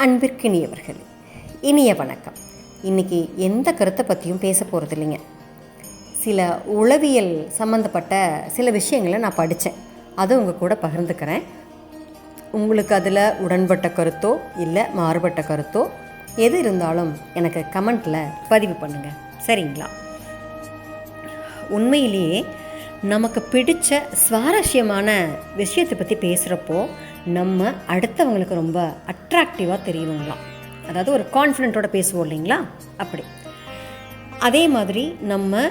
அன்பிற்கினியவர்களே, இனிய வணக்கம். இன்றைக்கி எந்த கருத்தை பற்றியும் பேச போகிறது இல்லைங்க. சில உளவியல் சம்மந்தப்பட்ட சில விஷயங்களை நான் படித்தேன், அதை உங்கள் கூட பகிர்ந்துக்கிறேன். உங்களுக்கு அதில் உடன்பட்ட கருத்தோ இல்லை மாறுபட்ட கருத்தோ எது இருந்தாலும் எனக்கு கமெண்ட்டில் பதிவு பண்ணுங்கள், சரிங்களா? உண்மையிலேயே நமக்கு பிடித்த சுவாரஸ்யமான விஷயத்தை பற்றி பேசுகிறப்போ நம்ம அடுத்தவங்களுக்கு ரொம்ப அட்ராக்டிவாக தெரியுங்களாம். அதாவது ஒரு கான்ஃபிடென்ட்டோட பேசுவோம் இல்லைங்களா, அப்படி. அதே மாதிரி நம்ம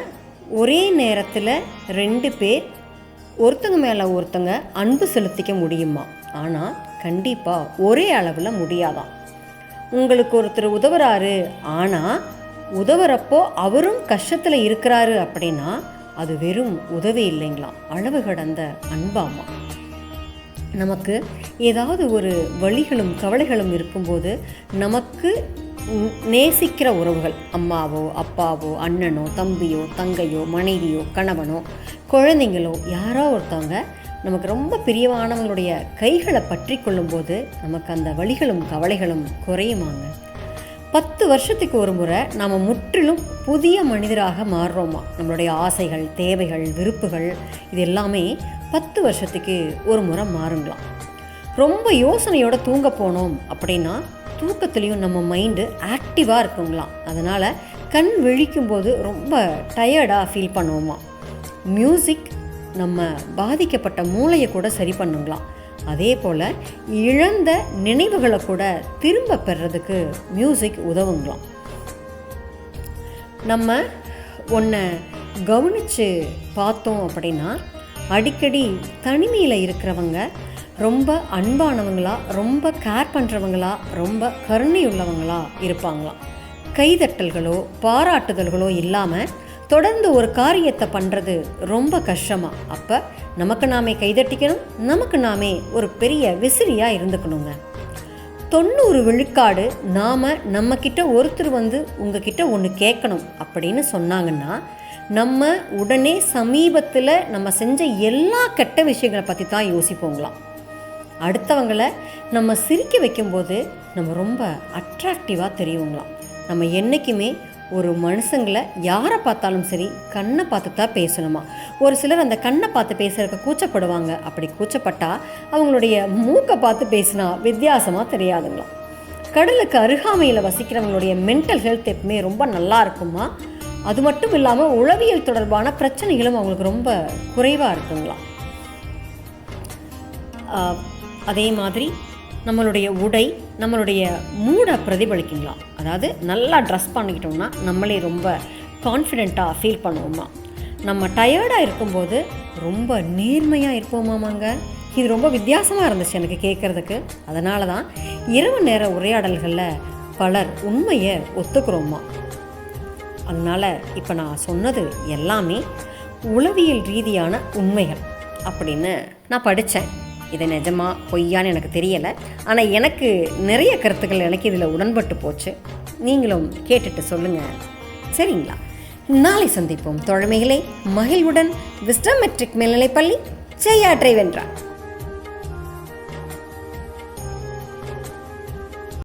ஒரே நேரத்தில் 2 பேர் ஒருத்தங்க மேலே ஒருத்தங்க அன்பு செலுத்திக்க முடியுமா? ஆனால் கண்டிப்பாக ஒரே அளவில் முடியாதான். உங்களுக்கு ஒருத்தர் உதவுறாரு, ஆனால் உதவுறப்போ அவரும் கஷ்டத்தில் இருக்கிறாரு அப்படின்னா அது வெறும் உதவி இல்லைங்களாம், அளவு கடந்த அன்பாமா. நமக்கு ஏதாவது ஒரு வலிகளும் கவலைகளும் இருக்கும்போது நமக்கு நேசிக்கிற உறவுகள், அம்மாவோ அப்பாவோ அண்ணனோ தம்பியோ தங்கையோ மனைவியோ கணவனோ குழந்தைங்களோ யாரோ ஒருத்தவங்க நமக்கு ரொம்ப பிரியமானவங்களுடைய கைகளை பற்றி கொள்ளும்போது நமக்கு அந்த வலிகளும் கவலைகளும் குறையுமாங்க. 10 வருஷத்துக்கு ஒரு முறை நாம் முற்றிலும் புதிய மனிதராக மாறுறோமா. நம்மளுடைய ஆசைகள், தேவைகள், விருப்புகள் இது எல்லாமே 10 வருஷத்துக்கு ஒரு முறை மாறுங்களாம். ரொம்ப யோசனையோடு தூங்க போனோம் அப்படின்னா தூக்கத்துலேயும் நம்ம மைண்டு ஆக்டிவாக இருக்குங்களாம். அதனால் கண் விழிக்கும்போது ரொம்ப டயர்டாக ஃபீல் பண்ணுவோமா. மியூசிக் நம்ம பாதிக்கப்பட்ட மூளையை கூட சரி பண்ணுங்களாம். அதே போல் இழந்த நினைவுகளை கூட திரும்ப பெறதுக்கு மியூசிக் உதவுங்களாம். நம்ம ஒன்றை கவனித்து பார்த்தோம் அப்படின்னா அடிக்கடி தனிமையில் இருக்கிறவங்க ரொம்ப அன்பானவங்களா, ரொம்ப கேர் பண்ணுறவங்களா, ரொம்ப கருணை உள்ளவங்களா இருப்பாங்களாம். கைதட்டல்களோ பாராட்டுதல்களோ இல்லாமல் தொடர்ந்து ஒரு காரியத்தை பண்ணுறது ரொம்ப கஷ்டமாக. அப்போ நமக்கு நாமே கைதட்டிக்கணும், நமக்கு நாமே ஒரு பெரிய விசிறியாக இருந்துக்கணுங்க. 90 விழுக்காடு நாம் நம்மக்கிட்ட ஒருத்தர் வந்து உங்ககிட்ட ஒன்று கேட்கணும் அப்படின்னு சொன்னாங்கன்னா நம்ம உடனே சமீபத்தில் நம்ம செஞ்ச எல்லா கெட்ட விஷயங்களை பற்றி தான் யோசிப்போங்களாம். அடுத்தவங்களை நம்ம சிரிக்க வைக்கும்போது நம்ம ரொம்ப அட்ராக்டிவாக தெரியுங்களாம். நம்ம என்றைக்குமே ஒரு மனுஷங்களை யாரை பார்த்தாலும் சரி கண்ணை பார்த்து தான் பேசணுமா. ஒரு சிலர் அந்த கண்ணை பார்த்து பேசுறதுக்கு கூச்சப்படுவாங்க. அப்படி கூச்சப்பட்டால் அவங்களுடைய மூக்கை பார்த்து பேசினா வித்தியாசமாக தெரியாதுங்களாம். கடலுக்கு அருகாமையில் வசிக்கிறவங்களுடைய மென்டல் ஹெல்த் எப்பவுமே ரொம்ப நல்லா இருக்குமா. அது மட்டும் இல்லாமல் உளவியல் தொடர்பான பிரச்சனைகளும் அவங்களுக்கு ரொம்ப குறைவாக இருக்குங்களாம். அதே மாதிரி நம்மளுடைய உடை நம்மளுடைய மூடை பிரதிபலிக்குங்களாம். அதாவது நல்லா ட்ரெஸ் பண்ணிக்கிட்டோம்னா நம்மளே ரொம்ப கான்ஃபிடெண்ட்டாக ஃபீல் பண்ணுவோமா. நம்ம டயர்டாக இருக்கும்போது ரொம்ப நேர்மையாக இருப்போமாமாங்க. இது ரொம்ப வித்தியாசமாக இருந்துச்சு எனக்கு கேட்குறதுக்கு. அதனால தான் இரவு நேர உரையாடல்களில் பலர் உண்மையை ஒத்துக்கிறோமா. அதனால் இப்போ நான் சொன்னது எல்லாமே உளவியல் ரீதியான உண்மைகள் அப்படின்னு நான் படித்தேன். இது நிஜமா பொய்யான்னு எனக்கு தெரியலை. ஆனால் எனக்கு நிறைய கருத்துக்கள் எனக்கு இதில் உடன்பட்டு போச்சு. நீங்களும் கேட்டுட்டு சொல்லுங்கள், சரிங்களா? நாளை சந்திப்போம் தோழமைகளே. மகிழ்வுடன் விஸ்டம் மெட்ரிக் மேல்நிலைப்பள்ளி, செய்யாற்றை வென்றார்.